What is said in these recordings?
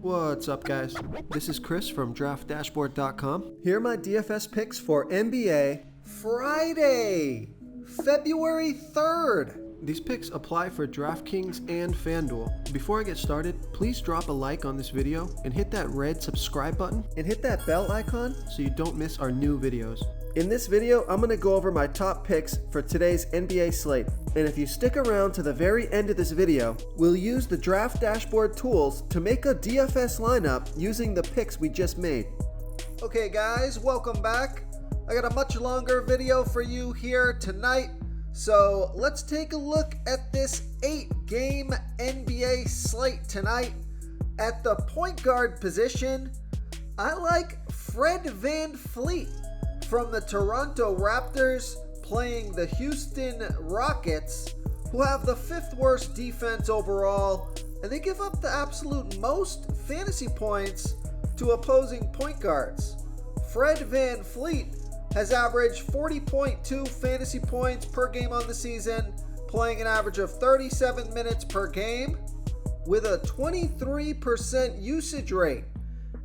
What's up, guys? This is Chris from DraftDashboard.com. Here are my DFS picks for NBA Friday, February 3rd. These picks apply for DraftKings and FanDuel. Before I get started, please drop a like on this video and hit that red subscribe button and hit that bell icon so you don't miss our new videos. In this video, I'm going to go over my top picks for today's NBA slate. And if you stick around to the very end of this video, we'll use the Draft Dashboard tools to make a DFS lineup using the picks we just made. Okay guys, welcome back. I got a much longer video for you here tonight. So let's take a look at this 8-game NBA slate tonight. At the point guard position, I like Fred VanVleet from the Toronto Raptors playing the Houston Rockets, who have the 5th worst defense overall, and they give up the absolute most fantasy points to opposing point guards. Fred VanVleet has averaged 40.2 fantasy points per game on the season, playing an average of 37 minutes per game with a 23% usage rate.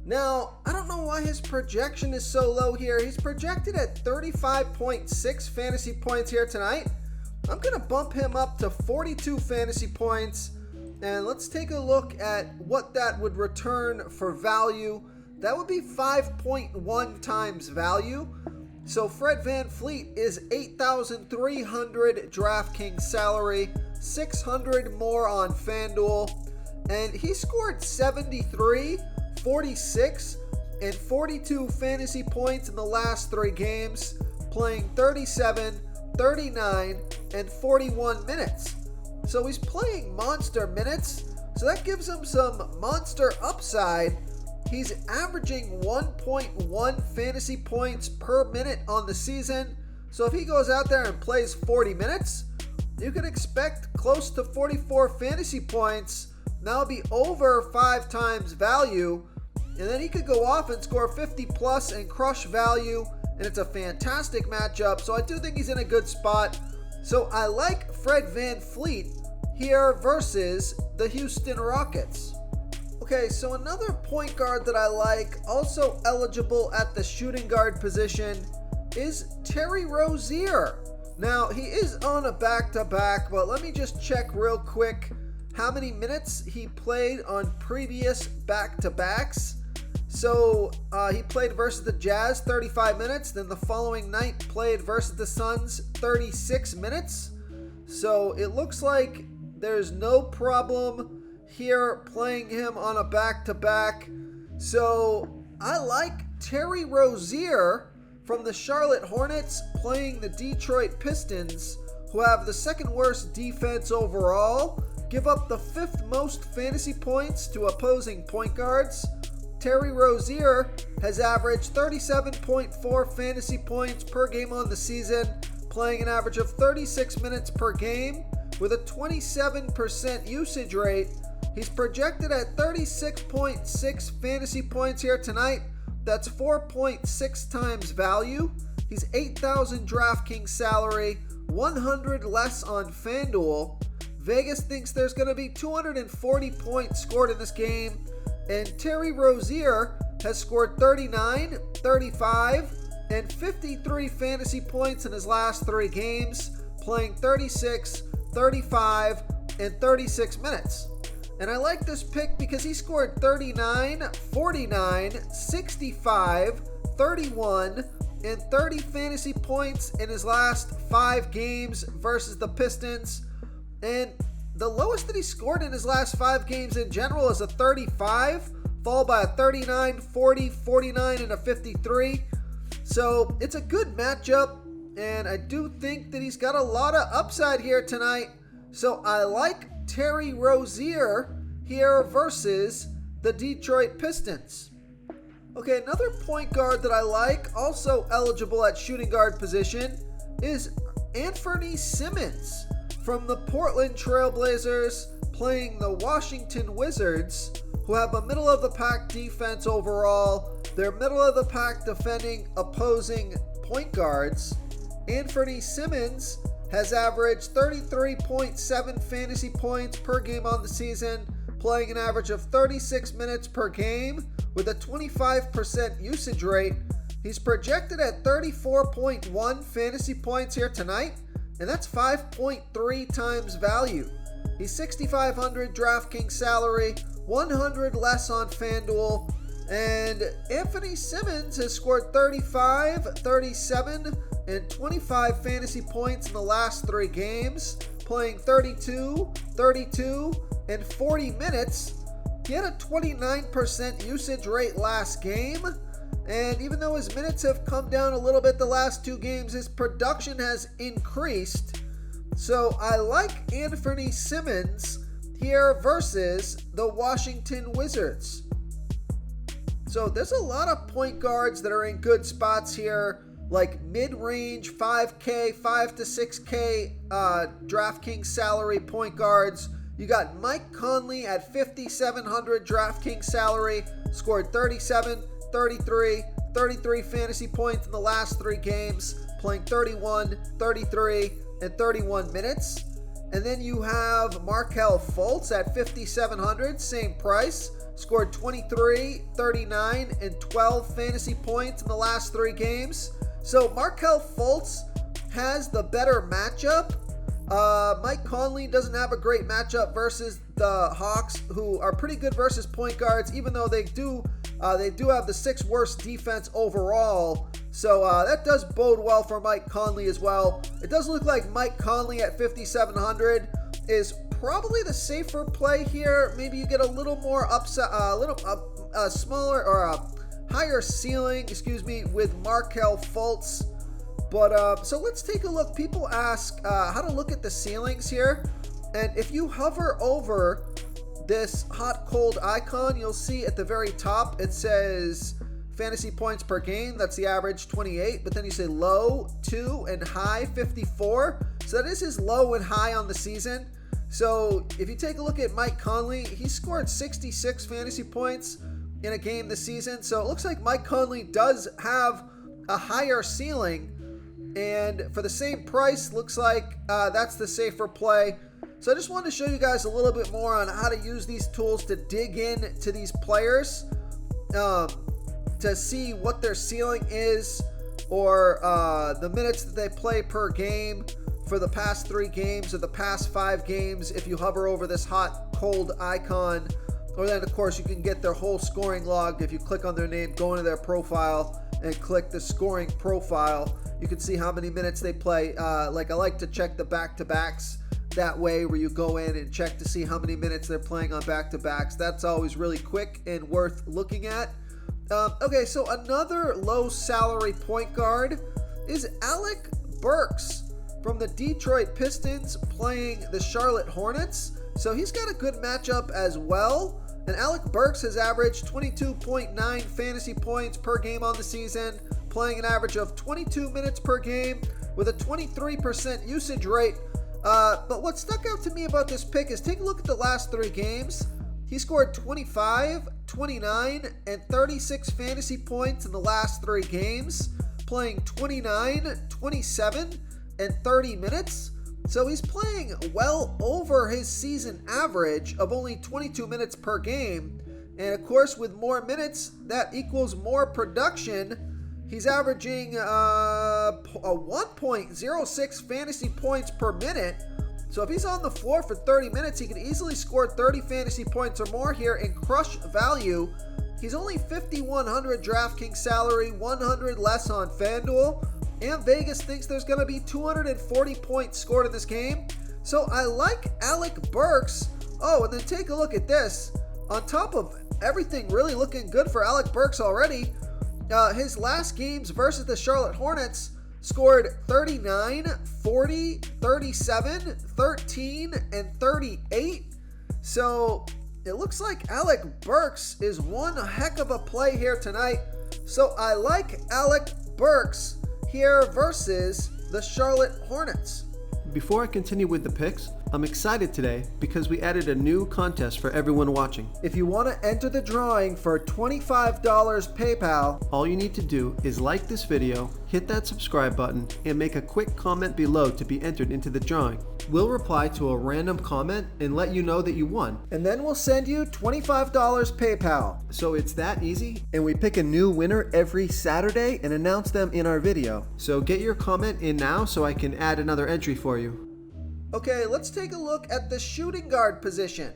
Now, I don't know why his projection is so low here. He's projected at 35.6 fantasy points here tonight. I'm going to bump him up to 42 fantasy points, and let's take a look at what that would return for value. That would be 5.1 times value. So Fred VanVleet is 8,300 DraftKings salary, 600 more on FanDuel, and he scored 73, 46, and 42 fantasy points in the last 3 games, playing 37, 39, and 41 minutes. So he's playing monster minutes, so that gives him some monster upside. He's averaging 1.1 fantasy points per minute on the season. So if he goes out there and plays 40 minutes, you can expect close to 44 fantasy points. That'll be over 5 times value. And then he could go off and score 50 plus and crush value. And it's a fantastic matchup. So I do think he's in a good spot. So I like Fred VanVleet here versus the Houston Rockets. Okay, so another point guard that I like, also eligible at the shooting guard position, is Terry Rozier. Now, he is on a back-to-back, but let me just check real quick how many minutes he played on previous back-to-backs. So, he played versus the Jazz 35 minutes, then the following night played versus the Suns 36 minutes. So, it looks like there's no problem here playing him on a back-to-back. So I like Terry Rozier from the Charlotte Hornets playing the Detroit Pistons, who have the 2nd worst defense overall, give up the 5th most fantasy points to opposing point guards. Terry Rozier has averaged 37.4 fantasy points per game on the season, playing an average of 36 minutes per game with a 27% usage rate. He's projected at 36.6 fantasy points here tonight. That's 4.6 times value. He's 8,000 DraftKings salary, 100 less on FanDuel. Vegas thinks there's going to be 240 points scored in this game. And Terry Rozier has scored 39, 35, and 53 fantasy points in his last 3 games, playing 36, 35, and 36 minutes. And I like this pick because he scored 39, 49, 65, 31, and 30 fantasy points in his last 5 games versus the Pistons. And the lowest that he scored in his last 5 games in general is a 35, followed by a 39, 40, 49, and a 53. So it's a good matchup, and I do think that he's got a lot of upside here tonight. So I like Terry Rozier here versus the Detroit Pistons. Okay, another point guard that I like, also eligible at shooting guard position, is Anthony Simmons from the Portland Trailblazers playing the Washington Wizards, who have a middle-of-the-pack defense overall. They're middle-of-the-pack defending opposing point guards. Anthony Simmons has averaged 33.7 fantasy points per game on the season, playing an average of 36 minutes per game with a 25% usage rate. He's projected at 34.1 fantasy points here tonight, and that's 5.3 times value. He's 6,500 DraftKings salary, 100 less on FanDuel, and Anthony Simmons has scored 35, 37, and 25 fantasy points in the last 3 games, playing 32, 32, and 40 minutes. He had a 29% usage rate last game, and even though his minutes have come down a little bit the last 2 games, his production has increased. So I like Anthony Simmons here versus the Washington Wizards. So there's a lot of point guards that are in good spots here, like mid-range 5K, 5 to 6K DraftKings salary point guards. You got Mike Conley at 5,700 DraftKings salary, scored 37, 33, 33 fantasy points in the last 3 games, playing 31, 33, and 31 minutes. And then you have Markelle Fultz at 5,700, same price, scored 23, 39, and 12 fantasy points in the last 3 games. So Markelle Fultz has the better matchup. Mike Conley doesn't have a great matchup versus the Hawks, who are pretty good versus point guards, even though they do have the 6th worst defense overall. So that does bode well for Mike Conley as well. It does look like Mike Conley at 5,700 is probably the safer play here. Maybe you get a little more upside, smaller or a higher ceiling, with Markelle Fultz. But so let's take a look. People ask how to look at the ceilings here, and if you hover over this hot cold icon, you'll see at the very top it says fantasy points per game. That's the average 28, but then you say low 2 and high 54. So that is his low and high on the season. So if you take a look at Mike Conley, he scored 66 fantasy points in a game this season. So it looks like Mike Conley does have a higher ceiling, and for the same price, looks like that's the safer play. So I just wanted to show you guys a little bit more on how to use these tools to dig in to these players, to see what their ceiling is, or the minutes that they play per game for the past 3 games or the past 5 games if you hover over this hot cold icon. Or then of course you can get their whole scoring log if you click on their name, go into their profile and click the scoring profile. You can see how many minutes they play. Like I like to check the back-to-backs that way, where you go in and check to see how many minutes they're playing on back-to-backs. That's always really quick and worth looking at. Okay, so another low salary point guard is Alec Burks from the Detroit Pistons, playing the Charlotte Hornets. So he's got a good matchup as well. And Alec Burks has averaged 22.9 fantasy points per game on the season, playing an average of 22 minutes per game with a 23% usage rate. But what stuck out to me about this pick is take a look at the last 3 games. He scored 25, 29, and 36 fantasy points in the last 3 games, playing 29, 27, and 30 minutes. So he's playing well over his season average of only 22 minutes per game. And of course, with more minutes, that equals more production. He's averaging a 1.06 fantasy points per minute. So if he's on the floor for 30 minutes, he could easily score 30 fantasy points or more here and crush value. He's only 5,100 DraftKings salary, 100 less on FanDuel. And Vegas thinks there's going to be 240 points scored in this game. So I like Alec Burks. Oh, and then take a look at this. On top of everything really looking good for Alec Burks already, his last games versus the Charlotte Hornets scored 39, 40, 37, 13, and 38. So it looks like Alec Burks is one heck of a play here tonight. So I like Alec Burks here versus the Charlotte Hornets. Before I continue with the picks, I'm excited today because we added a new contest for everyone watching. If you want to enter the drawing for $25 PayPal, all you need to do is like this video, hit that subscribe button, and make a quick comment below to be entered into the drawing. We'll reply to a random comment and let you know that you won. And then we'll send you $25 PayPal. So it's that easy? And we pick a new winner every Saturday and announce them in our video. So get your comment in now so I can add another entry for you. Okay, let's take a look at the shooting guard position.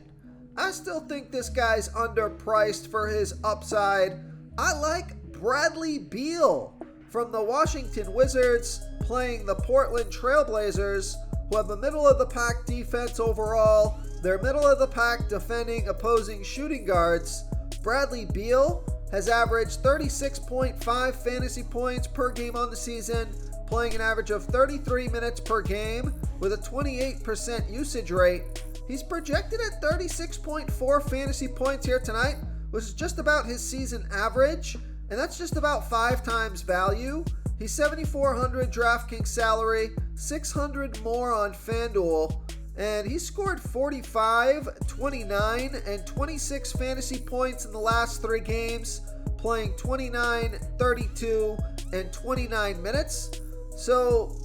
I still think this guy's underpriced for his upside. I like Bradley Beal from the Washington Wizards playing the Portland Trailblazers, who have a middle-of-the-pack defense overall. They're middle-of-the-pack defending opposing shooting guards. Bradley Beal has averaged 36.5 fantasy points per game on the season, playing an average of 33 minutes per game with a 28% usage rate. He's projected at 36.4 fantasy points here tonight, which is just about his season average, and that's just about 5 times value. He's $7,400 DraftKings salary, $600 more on FanDuel, and he scored 45, 29, and 26 fantasy points in the last 3 games, playing 29, 32, and 29 minutes. So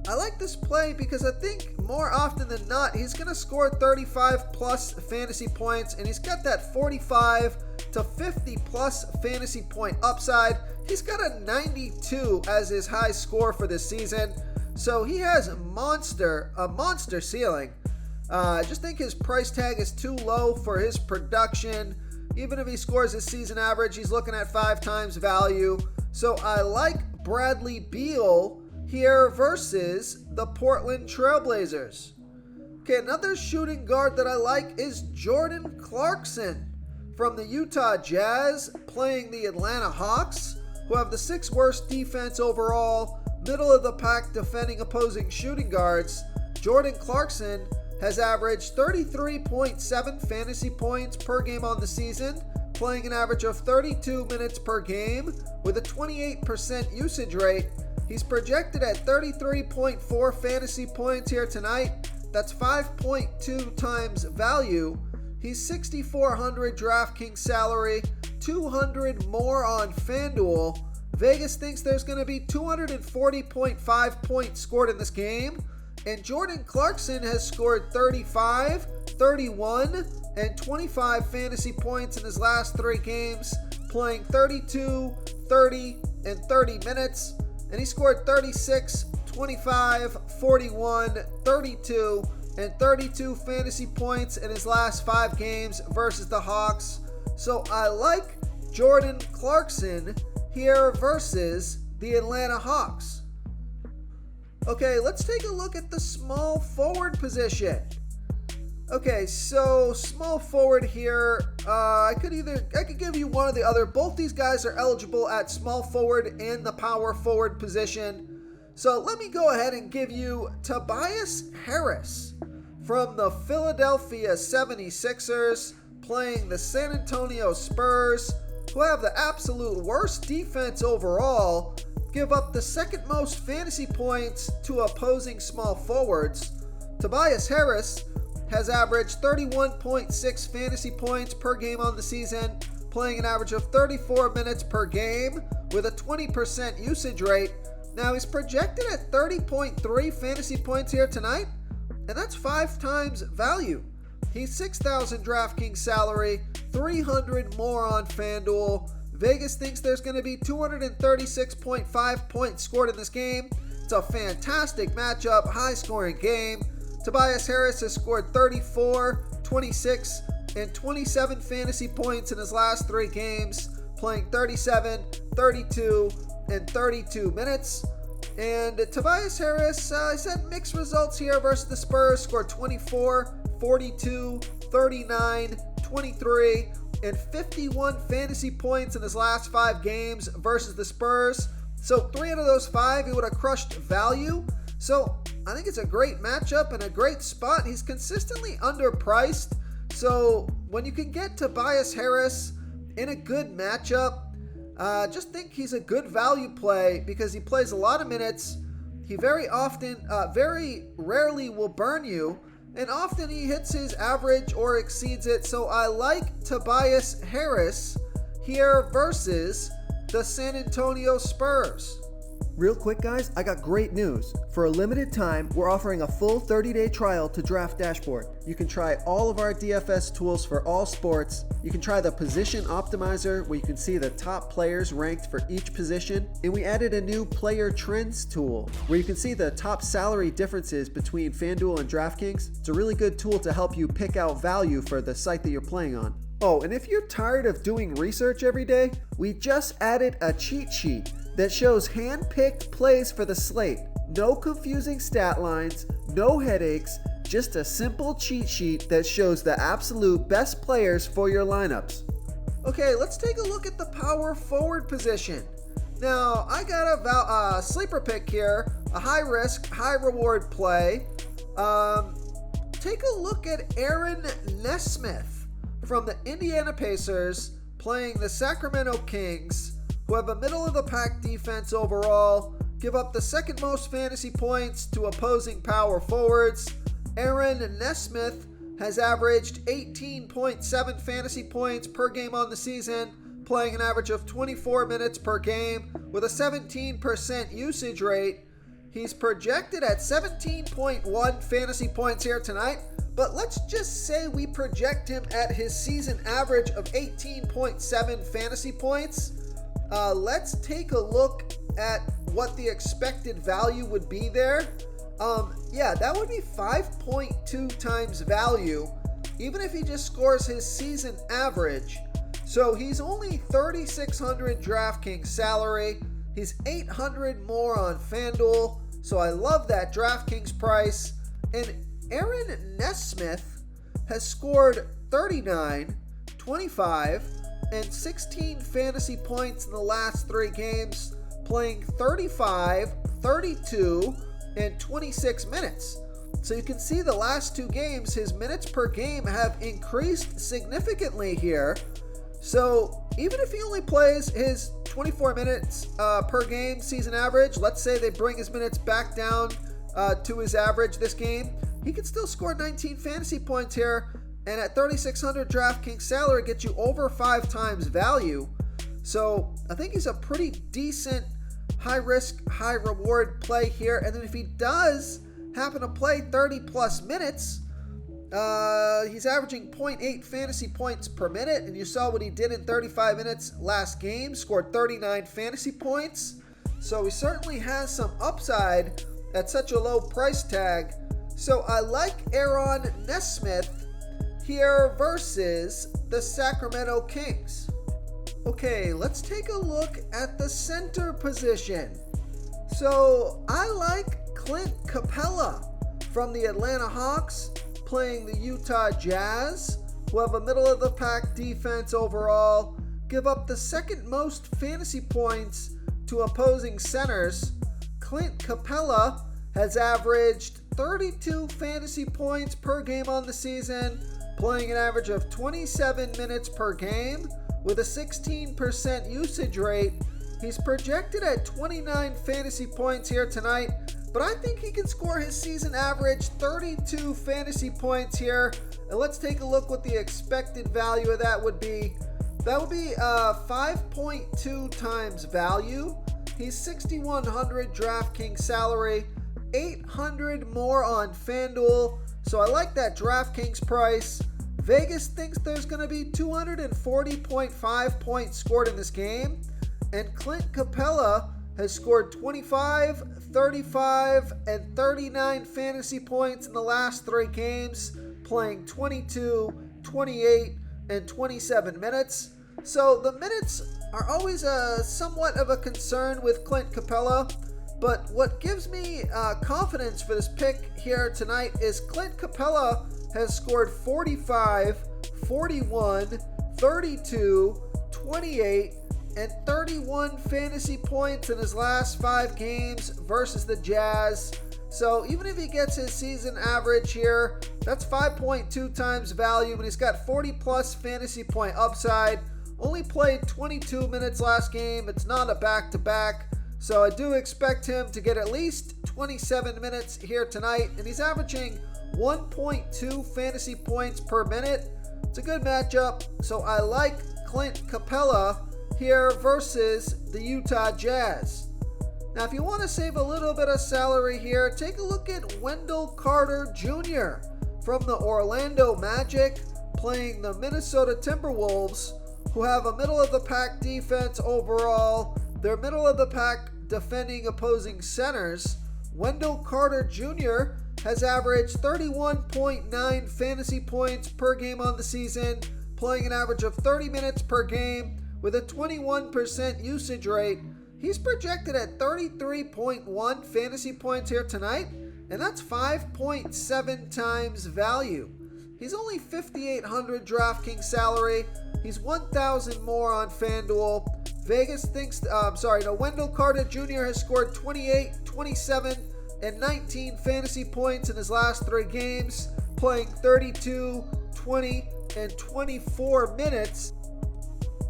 I like this play because I think more often than not, he's going to score 35 plus fantasy points, and he's got that 45 to 50 plus fantasy point upside. He's got a 92 as his high score for this season. So he has a monster ceiling. I just think his price tag is too low for his production. Even if he scores his season average, he's looking at 5 times value. So I like Bradley Beal here versus the Portland Trailblazers. Okay, another shooting guard that I like is Jordan Clarkson from the Utah Jazz playing the Atlanta Hawks, who have the 6th worst defense overall, middle of the pack defending opposing shooting guards. Jordan Clarkson has averaged 33.7 fantasy points per game on the season, playing an average of 32 minutes per game with a 28% usage rate. He's projected at 33.4 fantasy points here tonight. That's 5.2 times value. He's $6,400 DraftKings salary, $200 more on FanDuel. Vegas thinks there's going to be 240.5 points scored in this game. And Jordan Clarkson has scored 35, 31, and 25 fantasy points in his last 3 games, playing 32, 30, and 30 minutes. And he scored 36, 25, 41, 32, and 32 fantasy points in his last 5 games versus the Hawks. So I like Jordan Clarkson here versus the Atlanta Hawks. Okay, let's take a look at the small forward position. Okay, so small forward here, I could give you one or the other. Both these guys are eligible at small forward and the power forward position. So let me go ahead and give you Tobias Harris from the Philadelphia 76ers playing the San Antonio Spurs, who have the absolute worst defense overall, give up the 2nd most fantasy points to opposing small forwards. Tobias Harris has averaged 31.6 fantasy points per game on the season, playing an average of 34 minutes per game with a 20% usage rate. Now he's projected at 30.3 fantasy points here tonight, and that's 5 times value. He's $6,000 DraftKings salary, $300 more on FanDuel. Vegas thinks there's going to be 236.5 points scored in this game. It's a fantastic matchup, high-scoring game. Tobias Harris has scored 34, 26, and 27 fantasy points in his last 3 games, playing 37, 32, and 32 minutes. And Tobias Harris, I said mixed results here versus the Spurs, scored 24, 42, 39, 23, and 51 fantasy points in his last 5 games versus the Spurs. So 3 out of those 5, he would have crushed value. So I think it's a great matchup and a great spot. He's consistently underpriced. So when you can get Tobias Harris in a good matchup, just think he's a good value play because he plays a lot of minutes. He very rarely will burn you, and often he hits his average or exceeds it. So I like Tobias Harris here versus the San Antonio Spurs. Real quick, guys, I got great news. For a limited time, we're offering a full 30-day trial to Draft Dashboard. You can try all of our DFS tools for all sports. You can try the Position Optimizer, where you can see the top players ranked for each position. And we added a new Player Trends tool, where you can see the top salary differences between FanDuel and DraftKings. It's a really good tool to help you pick out value for the site that you're playing on. Oh, and if you're tired of doing research every day, we just added a cheat sheet that shows hand-picked plays for the slate. No confusing stat lines, no headaches, just a simple cheat sheet that shows the absolute best players for your lineups. Okay, let's take a look at the power forward position. Now, I got a sleeper pick here, a high-risk, high-reward play. Take a look at Aaron Nesmith from the Indiana Pacers playing the Sacramento Kings, who have a middle-of-the-pack defense overall, give up the second most fantasy points to opposing power forwards. Aaron Nesmith has averaged 18.7 fantasy points per game on the season, playing an average of 24 minutes per game with a 17% usage rate. He's projected at 17.1 fantasy points here tonight, but let's just say we project him at his season average of 18.7 fantasy points. Let's take a look at what the expected value would be there. That would be 5.2 times value, even if he just scores his season average. So he's only 3,600 DraftKings salary. He's 800 more on FanDuel. So I love that DraftKings price. And Aaron Nesmith has scored 39, 25, and 16 fantasy points in the last 3 games, playing 35, 32, and 26 minutes. So you can see the last 2 games, his minutes per game have increased significantly here. So even if he only plays his 24 minutes per game season average, let's say they bring his minutes back down to his average this game, he can still score 19 fantasy points here. And at 3,600 DraftKings salary, gets you over 5 times value. So I think he's a pretty decent high risk, high reward play here. And then if he does happen to play 30 plus minutes, he's averaging 0.8 fantasy points per minute. And you saw what he did in 35 minutes last game, scored 39 fantasy points. So he certainly has some upside at such a low price tag. So I like Aaron Nesmith here versus the Sacramento Kings. Okay, let's take a look at the center position. So I like Clint Capella from the Atlanta Hawks playing the Utah Jazz, who have a middle-of-the-pack defense overall, give up the second most fantasy points to opposing centers. Clint Capella has averaged 32 fantasy points per game on the season, playing an average of 27 minutes per game with a 16% usage rate. He's projected at 29 fantasy points here tonight, but I think he can score his season average 32 fantasy points here. And let's take a look what the expected value of that would be. That would be 5.2 times value. He's 6,100 DraftKings salary, 800 more on FanDuel. So I like that DraftKings price. Vegas thinks there's going to be 240.5 points scored in this game. And Clint Capella has scored 25, 35, and 39 fantasy points in the last 3 games, playing 22, 28, and 27 minutes. So the minutes are always somewhat of a concern with Clint Capella. But what gives me confidence for this pick here tonight is Clint Capella has scored 45, 41, 32, 28, and 31 fantasy points in his last 5 games versus the Jazz. So even if he gets his season average here, that's 5.2 times value, and he's got 40 plus fantasy point upside. Only played 22 minutes last game. It's not a back-to-back. So I do expect him to get at least 27 minutes here tonight, and he's averaging 1.2 fantasy points per minute. It's a good matchup, so I like Clint Capella here versus the Utah Jazz. Now, if you want to save a little bit of salary here, take a look at Wendell Carter Jr. from the Orlando Magic, playing the Minnesota Timberwolves, who have a middle-of-the-pack defense overall. They're middle-of-the-pack defending opposing centers. Wendell Carter Jr. has averaged 31.9 fantasy points per game on the season, playing an average of 30 minutes per game with a 21% usage rate. He's projected at 33.1 fantasy points here tonight, and that's 5.7 times value. He's only $5,800 DraftKings salary. He's $1,000 more on FanDuel. Vegas thinks, Wendell Carter Jr. has scored 28, 27, and 19 fantasy points in his last 3 games, playing 32, 20, and 24 minutes.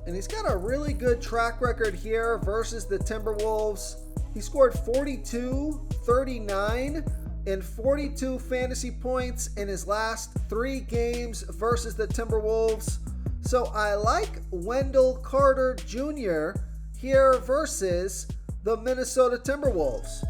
And he's got a really good track record here versus the Timberwolves. He scored 42, 39, and 42 fantasy points in his last 3 games versus the Timberwolves. So I like Wendell Carter Jr. here versus the Minnesota Timberwolves.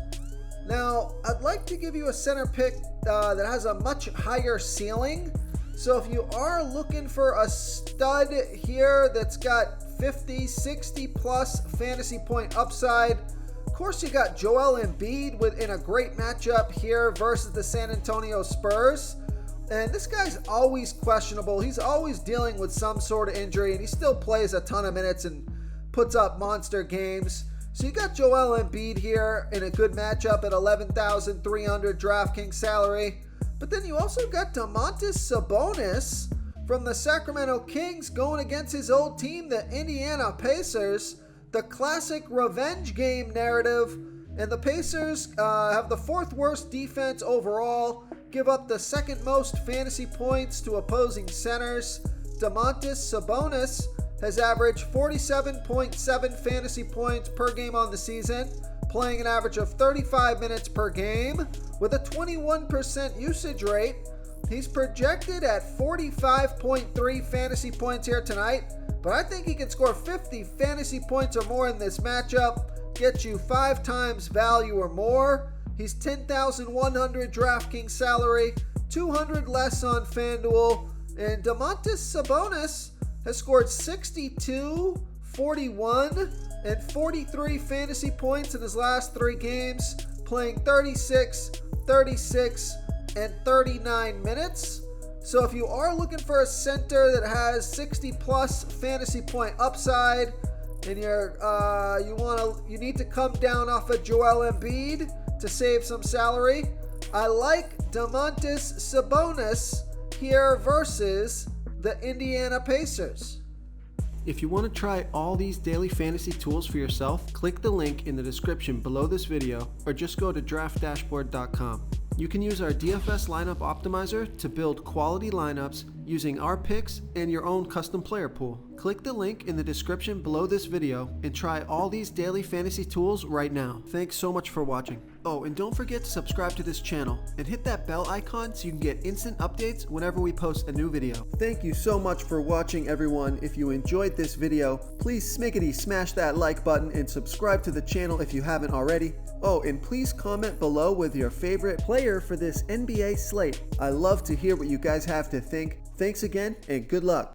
Now, I'd like to give you a center pick that has a much higher ceiling. So if you are looking for a stud here that's got 50, 60 plus fantasy point upside, of course you got Joel Embiid in a great matchup here versus the San Antonio Spurs. And this guy's always questionable. He's always dealing with some sort of injury, and he still plays a ton of minutes and puts up monster games. So you got Joel Embiid here in a good matchup at $11,300 DraftKings salary. But then you also got Domantas Sabonis from the Sacramento Kings going against his old team, the Indiana Pacers. The classic revenge game narrative. And the Pacers have the 4th worst defense overall, give up the 2nd most fantasy points to opposing centers. Domantas Sabonis has averaged 47.7 fantasy points per game on the season, playing an average of 35 minutes per game with a 21% usage rate. He's projected at 45.3 fantasy points here tonight, but I think he can score 50 fantasy points or more in this matchup, get you 5 times value or more. He's $10,100 DraftKings salary, $200 less on FanDuel, and Domantas Sabonis has scored 62, 41, and 43 fantasy points in his last 3 games, playing 36, 36, and 39 minutes. So if you are looking for a center that has 60 plus fantasy point upside, and you need to come down off of Joel Embiid to save some salary, I like Domantas Sabonis here versus the Indiana Pacers. If you want to try all these daily fantasy tools for yourself, click the link in the description below this video or just go to draftdashboard.com. You can use our DFS lineup optimizer to build quality lineups using our picks and your own custom player pool. Click the link in the description below this video and try all these daily fantasy tools right now. Thanks so much for watching. Oh, and don't forget to subscribe to this channel and hit that bell icon so you can get instant updates whenever we post a new video. Thank you so much for watching, everyone. If you enjoyed this video, please smickety smash that like button and subscribe to the channel if you haven't already. Oh, and please comment below with your favorite player for this NBA slate. I love to hear what you guys have to think. Thanks again, and good luck.